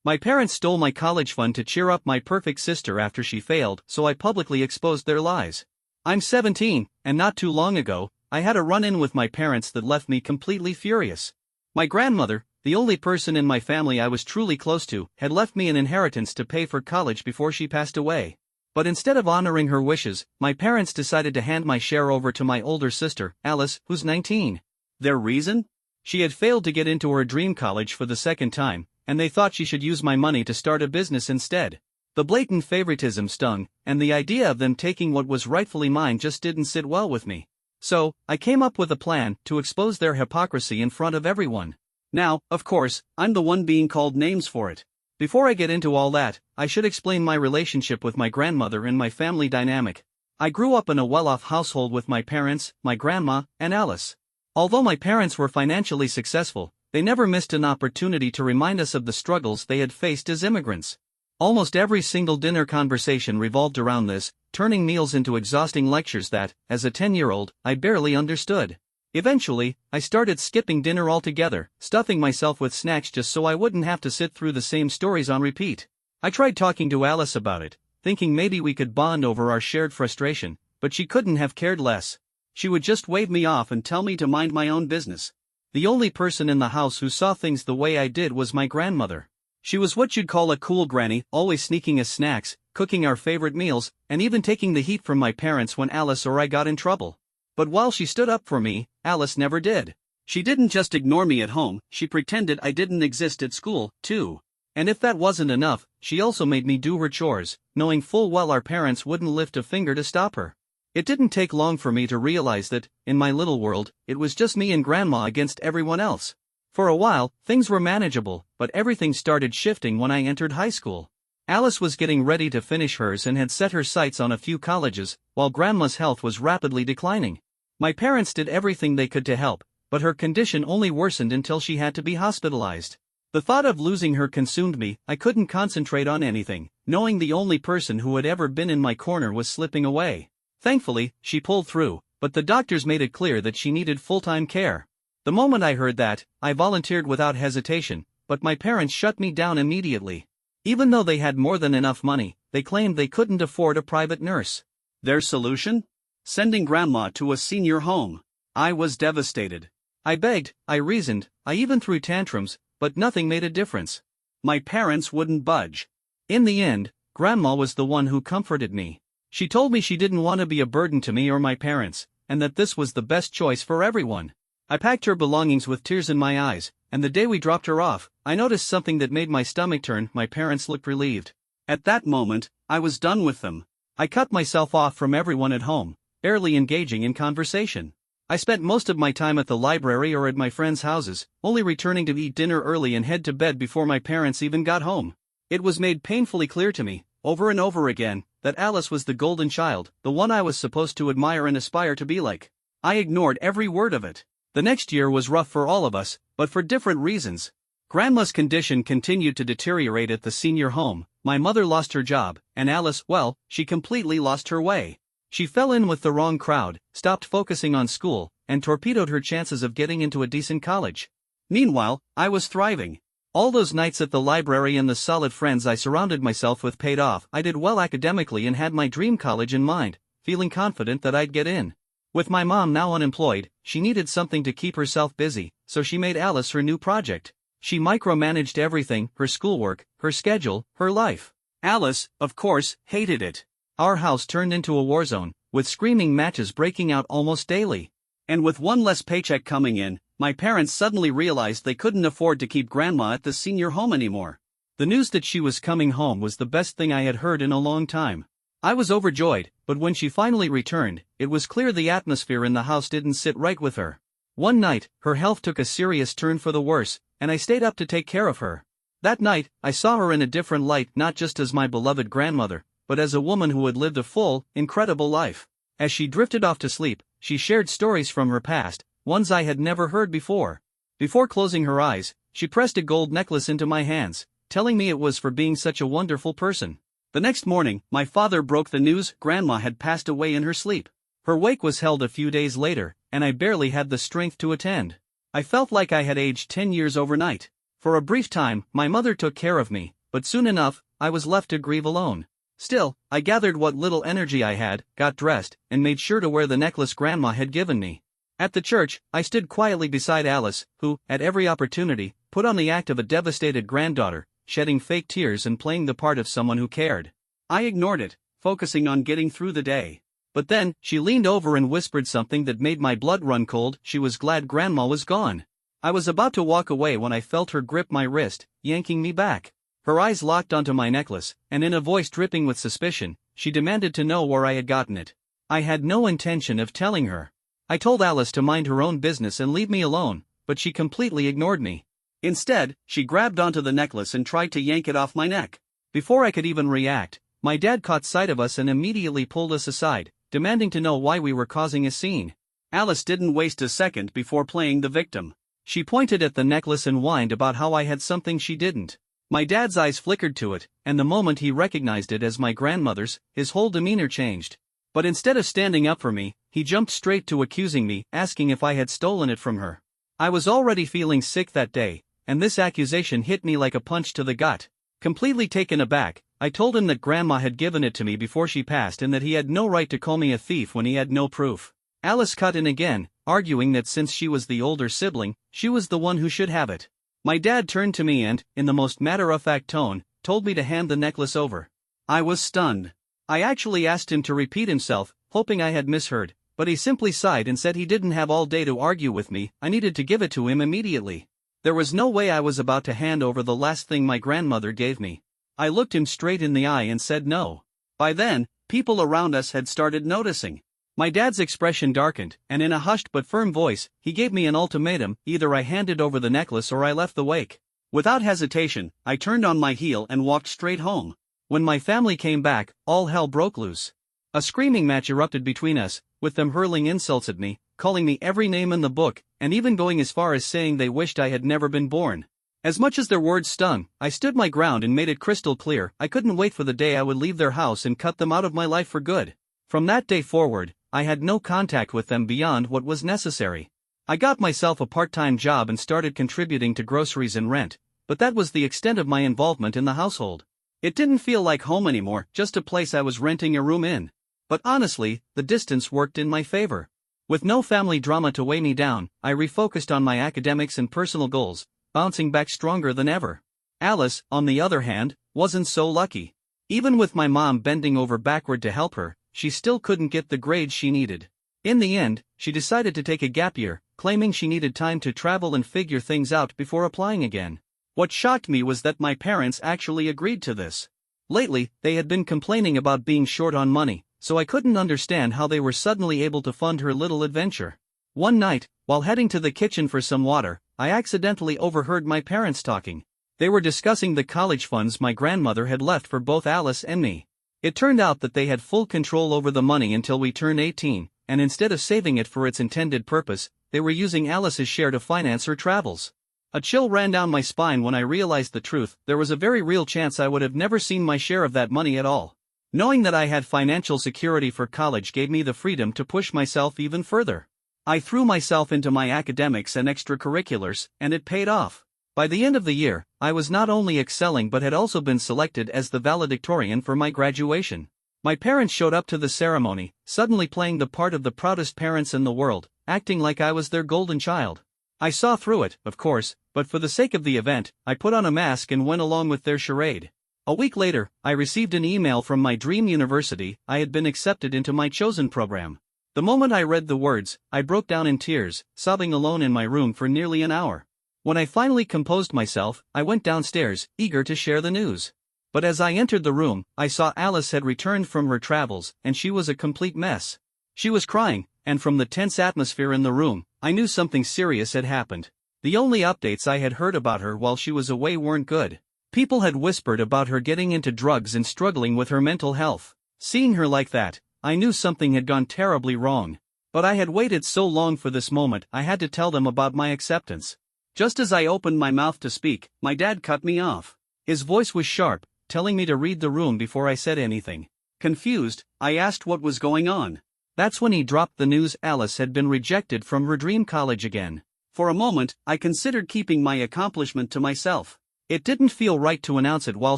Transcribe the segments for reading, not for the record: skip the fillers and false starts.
My parents stole my college fund to cheer up my perfect sister after she failed, so I publicly exposed their lies. I'm 17, and not too long ago, I had a run-in with my parents that left me completely furious. My grandmother, the only person in my family I was truly close to, had left me an inheritance to pay for college before she passed away. But instead of honoring her wishes, my parents decided to hand my share over to my older sister, Alice, who's 19. Their reason? She had failed to get into her dream college for the second time, and they thought she should use my money to start a business instead. The blatant favoritism stung, and the idea of them taking what was rightfully mine just didn't sit well with me. So, I came up with a plan to expose their hypocrisy in front of everyone. Now, of course, I'm the one being called names for it. Before I get into all that, I should explain my relationship with my grandmother and my family dynamic. I grew up in a well-off household with my parents, my grandma, and Alice. Although my parents were financially successful, they never missed an opportunity to remind us of the struggles they had faced as immigrants. Almost every single dinner conversation revolved around this, turning meals into exhausting lectures that, as a 10-year-old, I barely understood. Eventually, I started skipping dinner altogether, stuffing myself with snacks just so I wouldn't have to sit through the same stories on repeat. I tried talking to Alice about it, thinking maybe we could bond over our shared frustration, but she couldn't have cared less. She would just wave me off and tell me to mind my own business. The only person in the house who saw things the way I did was my grandmother. She was what you'd call a cool granny, always sneaking us snacks, cooking our favorite meals, and even taking the heat from my parents when Alice or I got in trouble. But while she stood up for me, Alice never did. She didn't just ignore me at home, she pretended I didn't exist at school, too. And if that wasn't enough, she also made me do her chores, knowing full well our parents wouldn't lift a finger to stop her. It didn't take long for me to realize that, in my little world, it was just me and Grandma against everyone else. For a while, things were manageable, but everything started shifting when I entered high school. Alice was getting ready to finish hers and had set her sights on a few colleges, while Grandma's health was rapidly declining. My parents did everything they could to help, but her condition only worsened until she had to be hospitalized. The thought of losing her consumed me. I couldn't concentrate on anything, knowing the only person who had ever been in my corner was slipping away. Thankfully, she pulled through, but the doctors made it clear that she needed full-time care. The moment I heard that, I volunteered without hesitation, but my parents shut me down immediately. Even though they had more than enough money, they claimed they couldn't afford a private nurse. Their solution? Sending Grandma to a senior home. I was devastated. I begged, I reasoned, I even threw tantrums, but nothing made a difference. My parents wouldn't budge. In the end, Grandma was the one who comforted me. She told me she didn't want to be a burden to me or my parents, and that this was the best choice for everyone. I packed her belongings with tears in my eyes, and the day we dropped her off, I noticed something that made my stomach turn. My parents looked relieved. At that moment, I was done with them. I cut myself off from everyone at home, barely engaging in conversation. I spent most of my time at the library or at my friends' houses, only returning to eat dinner early and head to bed before my parents even got home. It was made painfully clear to me, over and over again, that Alice was the golden child, the one I was supposed to admire and aspire to be like. I ignored every word of it. The next year was rough for all of us, but for different reasons. Grandma's condition continued to deteriorate at the senior home, my mother lost her job, and Alice, well, she completely lost her way. She fell in with the wrong crowd, stopped focusing on school, and torpedoed her chances of getting into a decent college. Meanwhile, I was thriving. All those nights at the library and the solid friends I surrounded myself with paid off. I did well academically and had my dream college in mind, feeling confident that I'd get in. With my mom now unemployed, she needed something to keep herself busy, so she made Alice her new project. She micromanaged everything, her schoolwork, her schedule, her life. Alice, of course, hated it. Our house turned into a war zone, with screaming matches breaking out almost daily. And with one less paycheck coming in, my parents suddenly realized they couldn't afford to keep Grandma at the senior home anymore. The news that she was coming home was the best thing I had heard in a long time. I was overjoyed, but when she finally returned, it was clear the atmosphere in the house didn't sit right with her. One night, her health took a serious turn for the worse, and I stayed up to take care of her. That night, I saw her in a different light, not just as my beloved grandmother, but as a woman who had lived a full, incredible life. As she drifted off to sleep, she shared stories from her past, ones I had never heard before. Before closing her eyes, she pressed a gold necklace into my hands, telling me it was for being such a wonderful person. The next morning, my father broke the news: Grandma had passed away in her sleep. Her wake was held a few days later, and I barely had the strength to attend. I felt like I had aged 10 years overnight. For a brief time, my mother took care of me, but soon enough, I was left to grieve alone. Still, I gathered what little energy I had, got dressed, and made sure to wear the necklace Grandma had given me. At the church, I stood quietly beside Alice, who, at every opportunity, put on the act of a devastated granddaughter, shedding fake tears and playing the part of someone who cared. I ignored it, focusing on getting through the day. But then, she leaned over and whispered something that made my blood run cold. She was glad Grandma was gone. I was about to walk away when I felt her grip my wrist, yanking me back. Her eyes locked onto my necklace, and in a voice dripping with suspicion, she demanded to know where I had gotten it. I had no intention of telling her. I told Alice to mind her own business and leave me alone, but she completely ignored me. Instead, she grabbed onto the necklace and tried to yank it off my neck. Before I could even react, my dad caught sight of us and immediately pulled us aside, demanding to know why we were causing a scene. Alice didn't waste a second before playing the victim. She pointed at the necklace and whined about how I had something she didn't. My dad's eyes flickered to it, and the moment he recognized it as my grandmother's, his whole demeanor changed. But instead of standing up for me, he jumped straight to accusing me, asking if I had stolen it from her. I was already feeling sick that day, and this accusation hit me like a punch to the gut. Completely taken aback, I told him that Grandma had given it to me before she passed and that he had no right to call me a thief when he had no proof. Alice cut in again, arguing that since she was the older sibling, she was the one who should have it. My dad turned to me and, in the most matter-of-fact tone, told me to hand the necklace over. I was stunned. I actually asked him to repeat himself, hoping I had misheard, but he simply sighed and said he didn't have all day to argue with me. I needed to give it to him immediately. There was no way I was about to hand over the last thing my grandmother gave me. I looked him straight in the eye and said no. By then, people around us had started noticing. My dad's expression darkened, and in a hushed but firm voice, he gave me an ultimatum: either I handed over the necklace or I left the wake. Without hesitation, I turned on my heel and walked straight home. When my family came back, all hell broke loose. A screaming match erupted between us, with them hurling insults at me, calling me every name in the book, and even going as far as saying they wished I had never been born. As much as their words stung, I stood my ground and made it crystal clear I couldn't wait for the day I would leave their house and cut them out of my life for good. From that day forward, I had no contact with them beyond what was necessary. I got myself a part-time job and started contributing to groceries and rent, but that was the extent of my involvement in the household. It didn't feel like home anymore, just a place I was renting a room in. But honestly, the distance worked in my favor. With no family drama to weigh me down, I refocused on my academics and personal goals, bouncing back stronger than ever. Alice, on the other hand, wasn't so lucky. Even with my mom bending over backward to help her, she still couldn't get the grades she needed. In the end, she decided to take a gap year, claiming she needed time to travel and figure things out before applying again. What shocked me was that my parents actually agreed to this. Lately, they had been complaining about being short on money, so I couldn't understand how they were suddenly able to fund her little adventure. One night, while heading to the kitchen for some water, I accidentally overheard my parents talking. They were discussing the college funds my grandmother had left for both Alice and me. It turned out that they had full control over the money until we turned 18, and instead of saving it for its intended purpose, they were using Alice's share to finance her travels. A chill ran down my spine when I realized the truth. There was a very real chance I would have never seen my share of that money at all. Knowing that I had financial security for college gave me the freedom to push myself even further. I threw myself into my academics and extracurriculars, and it paid off. By the end of the year, I was not only excelling but had also been selected as the valedictorian for my graduation. My parents showed up to the ceremony, suddenly playing the part of the proudest parents in the world, acting like I was their golden child. I saw through it, of course, but for the sake of the event, I put on a mask and went along with their charade. A week later, I received an email from my dream university. I had been accepted into my chosen program. The moment I read the words, I broke down in tears, sobbing alone in my room for nearly an hour. When I finally composed myself, I went downstairs, eager to share the news. But as I entered the room, I saw Alice had returned from her travels, and she was a complete mess. She was crying, and from the tense atmosphere in the room, I knew something serious had happened. The only updates I had heard about her while she was away weren't good. People had whispered about her getting into drugs and struggling with her mental health. Seeing her like that, I knew something had gone terribly wrong. But I had waited so long for this moment, I had to tell them about my acceptance. Just as I opened my mouth to speak, my dad cut me off. His voice was sharp, telling me to read the room before I said anything. Confused, I asked what was going on. That's when he dropped the news Alice had been rejected from her dream college again. For a moment, I considered keeping my accomplishment to myself. It didn't feel right to announce it while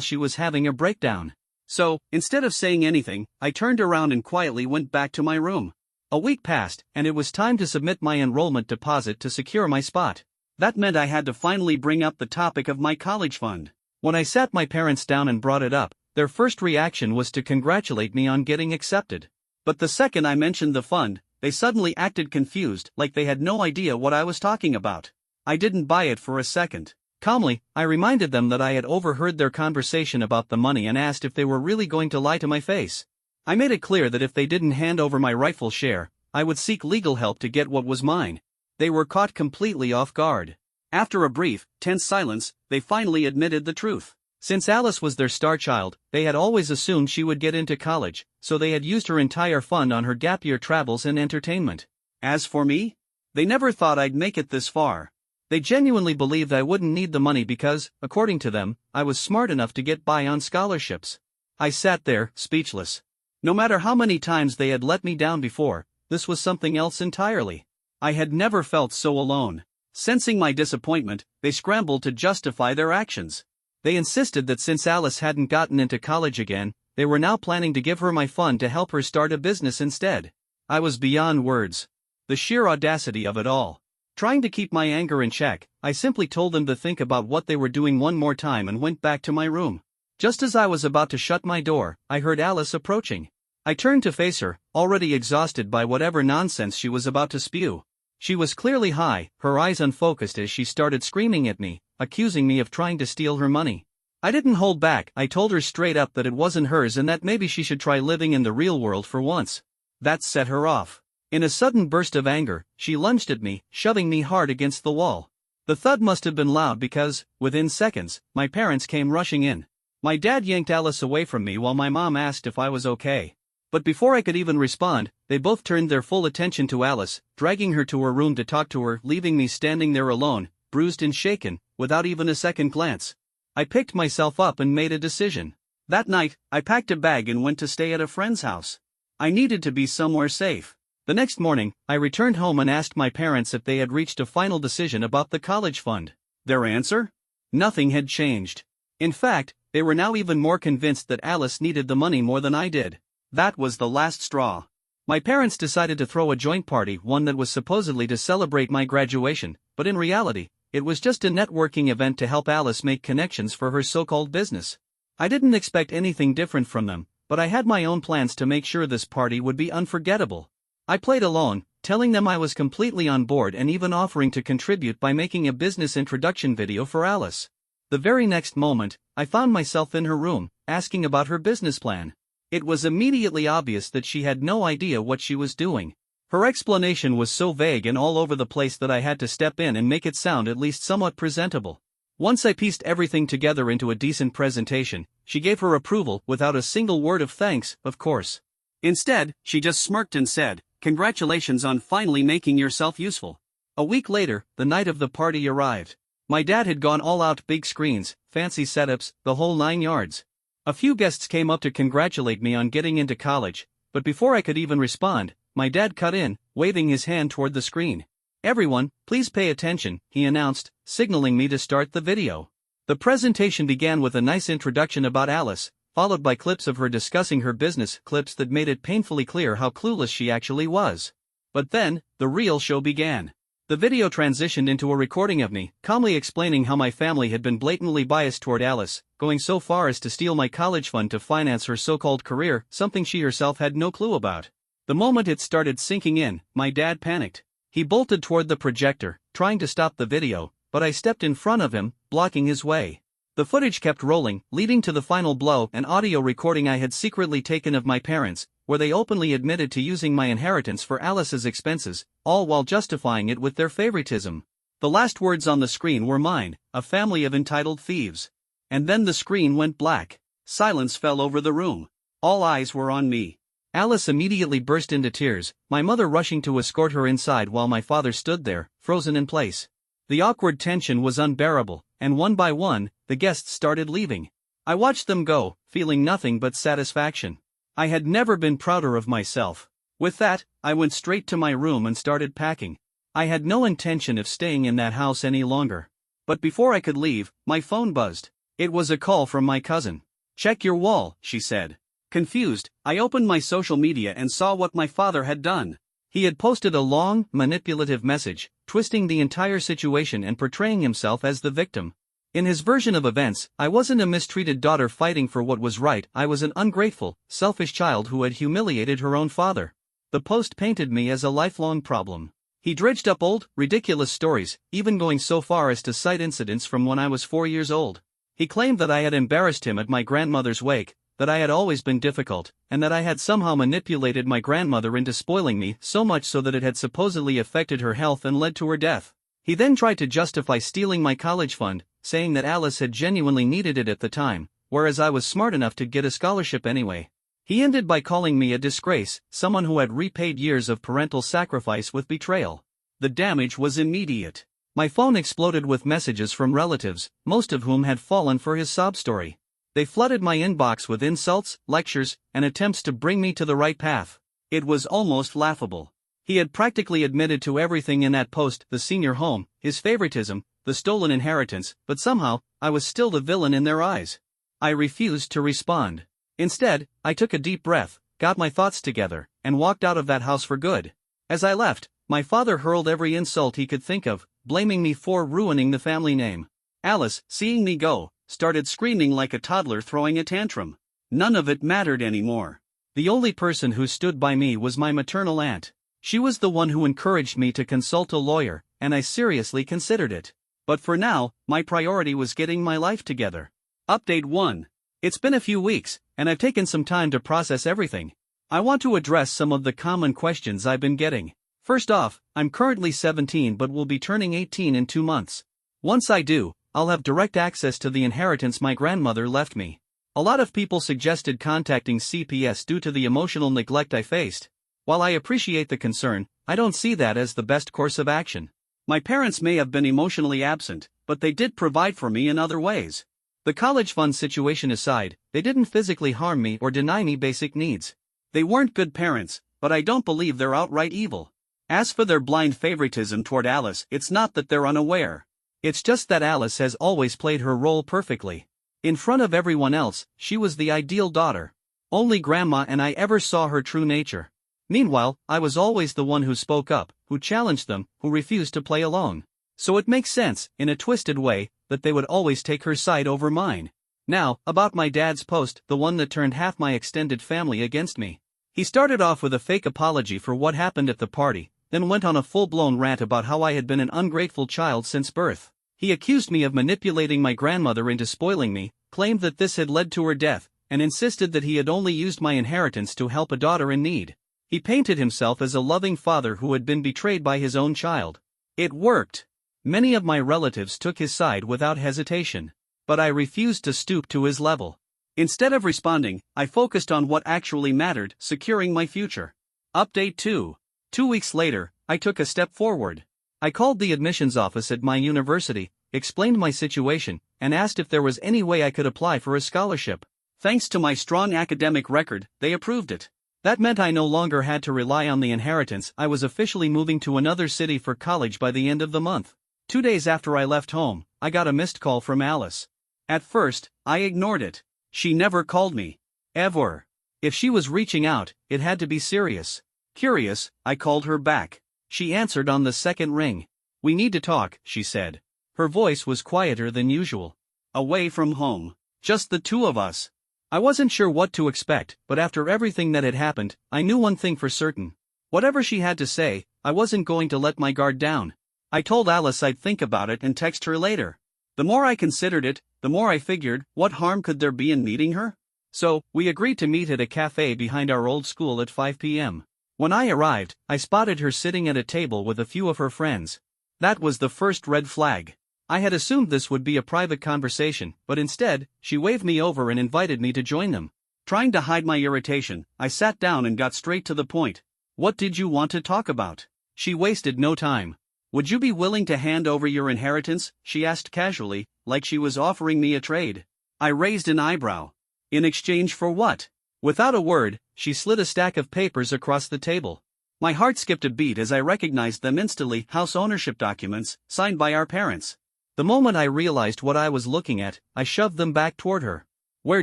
she was having a breakdown. So, instead of saying anything, I turned around and quietly went back to my room. A week passed, and it was time to submit my enrollment deposit to secure my spot. That meant I had to finally bring up the topic of my college fund. When I sat my parents down and brought it up, their first reaction was to congratulate me on getting accepted. But the second I mentioned the fund, they suddenly acted confused, like they had no idea what I was talking about. I didn't buy it for a second. Calmly, I reminded them that I had overheard their conversation about the money and asked if they were really going to lie to my face. I made it clear that if they didn't hand over my rightful share, I would seek legal help to get what was mine. They were caught completely off guard. After a brief, tense silence, they finally admitted the truth. Since Alice was their star child, they had always assumed she would get into college, so they had used her entire fund on her gap year travels and entertainment. As for me, they never thought I'd make it this far. They genuinely believed I wouldn't need the money because, according to them, I was smart enough to get by on scholarships. I sat there, speechless. No matter how many times they had let me down before, this was something else entirely. I had never felt so alone. Sensing my disappointment, they scrambled to justify their actions. They insisted that since Alice hadn't gotten into college again, they were now planning to give her my fund to help her start a business instead. I was beyond words. The sheer audacity of it all. Trying to keep my anger in check, I simply told them to think about what they were doing one more time and went back to my room. Just as I was about to shut my door, I heard Alice approaching. I turned to face her, already exhausted by whatever nonsense she was about to spew. She was clearly high, her eyes unfocused as she started screaming at me, accusing me of trying to steal her money. I didn't hold back. I told her straight up that it wasn't hers and that maybe she should try living in the real world for once. That set her off. In a sudden burst of anger, she lunged at me, shoving me hard against the wall. The thud must have been loud because, within seconds, my parents came rushing in. My dad yanked Alice away from me while my mom asked if I was okay. But before I could even respond, they both turned their full attention to Alice, dragging her to her room to talk to her, leaving me standing there alone, bruised and shaken, without even a second glance. I picked myself up and made a decision. That night, I packed a bag and went to stay at a friend's house. I needed to be somewhere safe. The next morning, I returned home and asked my parents if they had reached a final decision about the college fund. Their answer? Nothing had changed. In fact, they were now even more convinced that Alice needed the money more than I did. That was the last straw. My parents decided to throw a joint party, one that was supposedly to celebrate my graduation, but in reality, it was just a networking event to help Alice make connections for her so-called business. I didn't expect anything different from them, but I had my own plans to make sure this party would be unforgettable. I played along, telling them I was completely on board and even offering to contribute by making a business introduction video for Alice. The very next moment, I found myself in her room, asking about her business plan. It was immediately obvious that she had no idea what she was doing. Her explanation was so vague and all over the place that I had to step in and make it sound at least somewhat presentable. Once I pieced everything together into a decent presentation, she gave her approval without a single word of thanks, of course. Instead, she just smirked and said, "Congratulations on finally making yourself useful." A week later, the night of the party arrived. My dad had gone all out, big screens, fancy setups, the whole 9 yards. A few guests came up to congratulate me on getting into college, but before I could even respond, my dad cut in, waving his hand toward the screen. "Everyone, please pay attention," he announced, signaling me to start the video. The presentation began with a nice introduction about Alice, followed by clips of her discussing her business, clips that made it painfully clear how clueless she actually was. But then, the real show began. The video transitioned into a recording of me, calmly explaining how my family had been blatantly biased toward Alice, going so far as to steal my college fund to finance her so-called career, something she herself had no clue about. The moment it started sinking in, my dad panicked. He bolted toward the projector, trying to stop the video, but I stepped in front of him, blocking his way. The footage kept rolling, leading to the final blow, an audio recording I had secretly taken of my parents, where they openly admitted to using my inheritance for Alice's expenses, all while justifying it with their favoritism. The last words on the screen were mine, "a family of entitled thieves." And then the screen went black. Silence fell over the room. All eyes were on me. Alice immediately burst into tears, my mother rushing to escort her inside while my father stood there, frozen in place. The awkward tension was unbearable, and one by one, the guests started leaving. I watched them go, feeling nothing but satisfaction. I had never been prouder of myself. With that, I went straight to my room and started packing. I had no intention of staying in that house any longer. But before I could leave, my phone buzzed. It was a call from my cousin. "Check your wall," she said. Confused, I opened my social media and saw what my father had done. He had posted a long, manipulative message, twisting the entire situation and portraying himself as the victim. In his version of events, I wasn't a mistreated daughter fighting for what was right, I was an ungrateful, selfish child who had humiliated her own father. The post painted me as a lifelong problem. He dredged up old, ridiculous stories, even going so far as to cite incidents from when I was 4 years old. He claimed that I had embarrassed him at my grandmother's wake, that I had always been difficult, and that I had somehow manipulated my grandmother into spoiling me, so much so that it had supposedly affected her health and led to her death. He then tried to justify stealing my college fund, saying that Alice had genuinely needed it at the time, whereas I was smart enough to get a scholarship anyway. He ended by calling me a disgrace, someone who had repaid years of parental sacrifice with betrayal. The damage was immediate. My phone exploded with messages from relatives, most of whom had fallen for his sob story. They flooded my inbox with insults, lectures, and attempts to bring me to the right path. It was almost laughable. He had practically admitted to everything in that post: the senior home, his favoritism, the stolen inheritance, but somehow, I was still the villain in their eyes. I refused to respond. Instead, I took a deep breath, got my thoughts together, and walked out of that house for good. As I left, my father hurled every insult he could think of, blaming me for ruining the family name. Alice, seeing me go, started screaming like a toddler throwing a tantrum. None of it mattered anymore. The only person who stood by me was my maternal aunt. She was the one who encouraged me to consult a lawyer, and I seriously considered it. But for now, my priority was getting my life together. Update 1. It's been a few weeks, and I've taken some time to process everything. I want to address some of the common questions I've been getting. First off, I'm currently 17 but will be turning 18 in 2 months. Once I do, I'll have direct access to the inheritance my grandmother left me. A lot of people suggested contacting CPS due to the emotional neglect I faced. While I appreciate the concern, I don't see that as the best course of action. My parents may have been emotionally absent, but they did provide for me in other ways. The college fund situation aside, they didn't physically harm me or deny me basic needs. They weren't good parents, but I don't believe they're outright evil. As for their blind favoritism toward Alice, it's not that they're unaware. It's just that Alice has always played her role perfectly. In front of everyone else, she was the ideal daughter. Only Grandma and I ever saw her true nature. Meanwhile, I was always the one who spoke up, who challenged them, who refused to play alone. So it makes sense, in a twisted way, that they would always take her side over mine. Now, about my dad's post, the one that turned half my extended family against me. He started off with a fake apology for what happened at the party, then went on a full-blown rant about how I had been an ungrateful child since birth. He accused me of manipulating my grandmother into spoiling me, claimed that this had led to her death, and insisted that he had only used my inheritance to help a daughter in need. He painted himself as a loving father who had been betrayed by his own child. It worked. Many of my relatives took his side without hesitation. But I refused to stoop to his level. Instead of responding, I focused on what actually mattered: securing my future. Update 2. 2 weeks later, I took a step forward. I called the admissions office at my university, explained my situation, and asked if there was any way I could apply for a scholarship. Thanks to my strong academic record, they approved it. That meant I no longer had to rely on the inheritance. I was officially moving to another city for college by the end of the month. 2 days after I left home, I got a missed call from Alice. At first, I ignored it. She never called me. Ever. If she was reaching out, it had to be serious. Curious, I called her back. She answered on the second ring. "We need to talk," she said. Her voice was quieter than usual. Away from home. Just the two of us. I wasn't sure what to expect, but after everything that had happened, I knew one thing for certain. Whatever she had to say, I wasn't going to let my guard down. I told Alice I'd think about it and text her later. The more I considered it, the more I figured, what harm could there be in meeting her? So, we agreed to meet at a cafe behind our old school at 5 p.m. When I arrived, I spotted her sitting at a table with a few of her friends. That was the first red flag. I had assumed this would be a private conversation, but instead, she waved me over and invited me to join them. Trying to hide my irritation, I sat down and got straight to the point. "What did you want to talk about?" She wasted no time. "Would you be willing to hand over your inheritance?" she asked casually, like she was offering me a trade. I raised an eyebrow. In exchange for what? Without a word, she slid a stack of papers across the table. My heart skipped a beat as I recognized them instantly: house ownership documents, signed by our parents. The moment I realized what I was looking at, I shoved them back toward her. "Where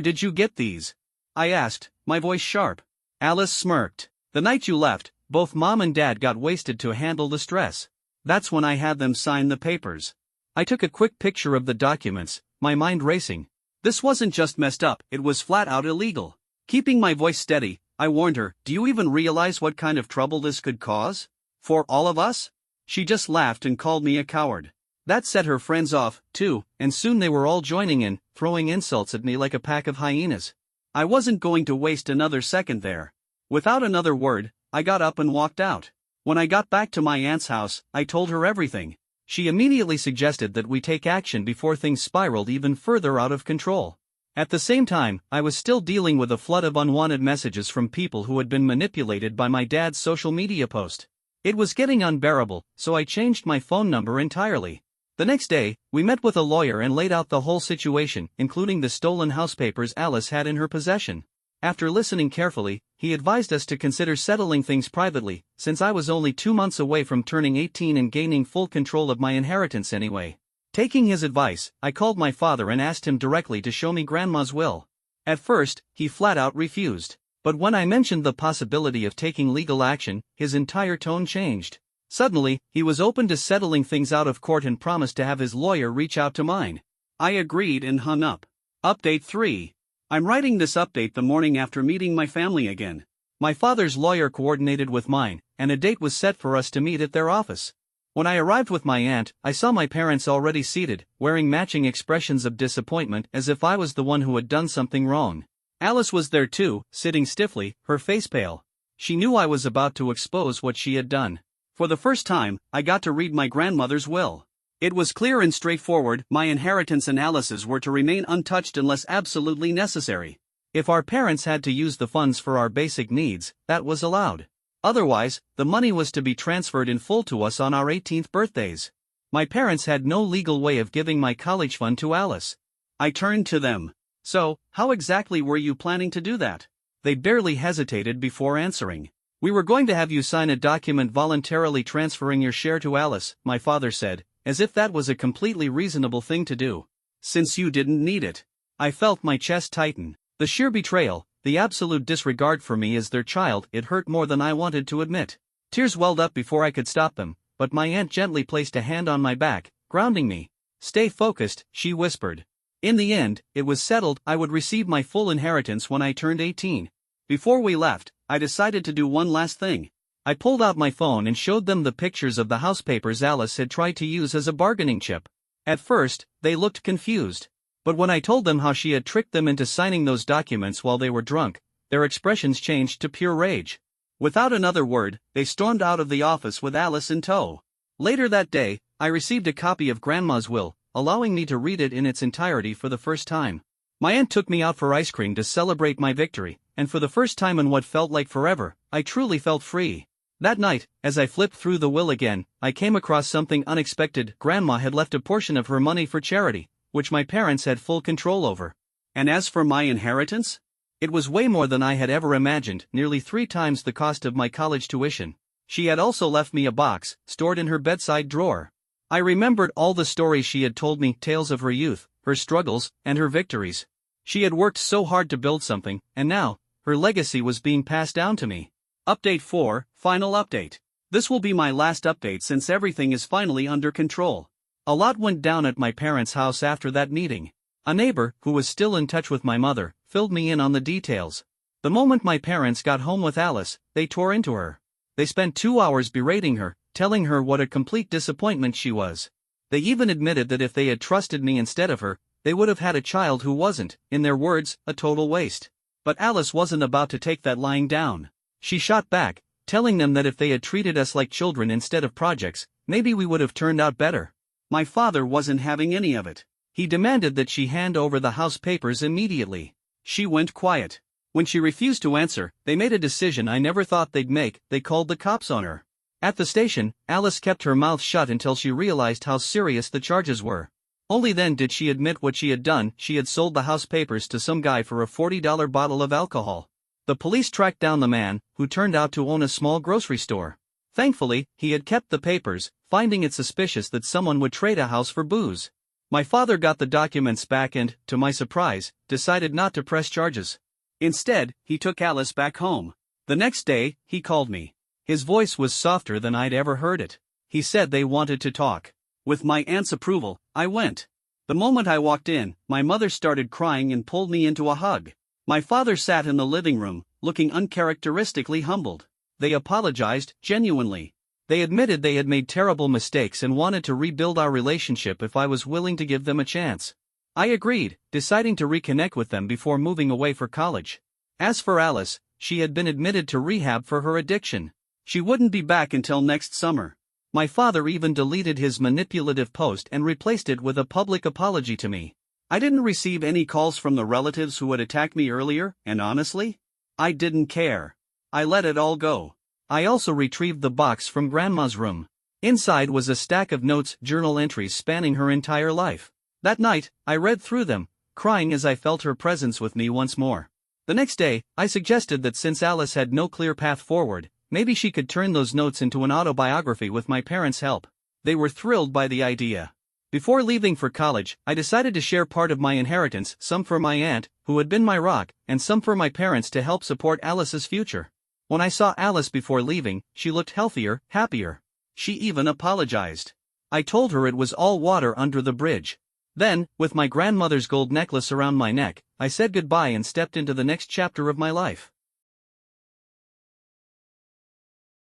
did you get these?" I asked, my voice sharp. Alice smirked. "The night you left, both Mom and Dad got wasted to handle the stress. That's when I had them sign the papers." I took a quick picture of the documents, my mind racing. This wasn't just messed up, it was flat out illegal. Keeping my voice steady, I warned her, "Do you even realize what kind of trouble this could cause? For all of us?" She just laughed and called me a coward. That set her friends off, too, and soon they were all joining in, throwing insults at me like a pack of hyenas. I wasn't going to waste another second there. Without another word, I got up and walked out. When I got back to my aunt's house, I told her everything. She immediately suggested that we take action before things spiraled even further out of control. At the same time, I was still dealing with a flood of unwanted messages from people who had been manipulated by my dad's social media post. It was getting unbearable, so I changed my phone number entirely. The next day, we met with a lawyer and laid out the whole situation, including the stolen house papers Alice had in her possession. After listening carefully, he advised us to consider settling things privately, since I was only 2 months away from turning 18 and gaining full control of my inheritance anyway. Taking his advice, I called my father and asked him directly to show me Grandma's will. At first, he flat out refused. But when I mentioned the possibility of taking legal action, his entire tone changed. Suddenly, he was open to settling things out of court and promised to have his lawyer reach out to mine. I agreed and hung up. Update 3. I'm writing this update the morning after meeting my family again. My father's lawyer coordinated with mine, and a date was set for us to meet at their office. When I arrived with my aunt, I saw my parents already seated, wearing matching expressions of disappointment as if I was the one who had done something wrong. Alice was there too, sitting stiffly, her face pale. She knew I was about to expose what she had done. For the first time, I got to read my grandmother's will. It was clear and straightforward. My inheritance and Alice's were to remain untouched unless absolutely necessary. If our parents had to use the funds for our basic needs, that was allowed. Otherwise, the money was to be transferred in full to us on our 18th birthdays. My parents had no legal way of giving my college fund to Alice. I turned to them. "So, how exactly were you planning to do that?" They barely hesitated before answering. "We were going to have you sign a document voluntarily transferring your share to Alice," my father said, as if that was a completely reasonable thing to do. "Since you didn't need it." I felt my chest tighten. The sheer betrayal, the absolute disregard for me as their child, it hurt more than I wanted to admit. Tears welled up before I could stop them, but my aunt gently placed a hand on my back, grounding me. "Stay focused," she whispered. In the end, it was settled. I would receive my full inheritance when I turned 18. Before we left, I decided to do one last thing. I pulled out my phone and showed them the pictures of the house papers Alice had tried to use as a bargaining chip. At first, they looked confused. But when I told them how she had tricked them into signing those documents while they were drunk, their expressions changed to pure rage. Without another word, they stormed out of the office with Alice in tow. Later that day, I received a copy of Grandma's will, allowing me to read it in its entirety for the first time. My aunt took me out for ice cream to celebrate my victory, and for the first time in what felt like forever, I truly felt free. That night, as I flipped through the will again, I came across something unexpected. Grandma had left a portion of her money for charity, which my parents had full control over. And as for my inheritance? It was way more than I had ever imagined, nearly 3 times the cost of my college tuition. She had also left me a box, stored in her bedside drawer. I remembered all the stories she had told me, tales of her youth, her struggles, and her victories. She had worked so hard to build something, and now, her legacy was being passed down to me. Update 4, final update. This will be my last update since everything is finally under control. A lot went down at my parents' house after that meeting. A neighbor, who was still in touch with my mother, filled me in on the details. The moment my parents got home with Alice, they tore into her. They spent 2 hours berating her, telling her what a complete disappointment she was. They even admitted that if they had trusted me instead of her, they would have had a child who wasn't, in their words, a total waste. But Alice wasn't about to take that lying down. She shot back, telling them that if they had treated us like children instead of projects, maybe we would have turned out better. My father wasn't having any of it. He demanded that she hand over the house papers immediately. She went quiet. When she refused to answer, they made a decision I never thought they'd make. They called the cops on her. At the station, Alice kept her mouth shut until she realized how serious the charges were. Only then did she admit what she had done. She had sold the house papers to some guy for a $40 bottle of alcohol. The police tracked down the man, who turned out to own a small grocery store. Thankfully, he had kept the papers, finding it suspicious that someone would trade a house for booze. My father got the documents back and, to my surprise, decided not to press charges. Instead, he took Alice back home. The next day, he called me. His voice was softer than I'd ever heard it. He said they wanted to talk. With my aunt's approval, I went. The moment I walked in, my mother started crying and pulled me into a hug. My father sat in the living room, looking uncharacteristically humbled. They apologized, genuinely. They admitted they had made terrible mistakes and wanted to rebuild our relationship if I was willing to give them a chance. I agreed, deciding to reconnect with them before moving away for college. As for Alice, she had been admitted to rehab for her addiction. She wouldn't be back until next summer. My father even deleted his manipulative post and replaced it with a public apology to me. I didn't receive any calls from the relatives who had attacked me earlier, and honestly, I didn't care. I let it all go. I also retrieved the box from Grandma's room. Inside was a stack of notes, journal entries spanning her entire life. That night, I read through them, crying as I felt her presence with me once more. The next day, I suggested that since Alice had no clear path forward, maybe she could turn those notes into an autobiography with my parents' help. They were thrilled by the idea. Before leaving for college, I decided to share part of my inheritance, some for my aunt, who had been my rock, and some for my parents to help support Alice's future. When I saw Alice before leaving, she looked healthier, happier. She even apologized. I told her it was all water under the bridge. Then, with my grandmother's gold necklace around my neck, I said goodbye and stepped into the next chapter of my life.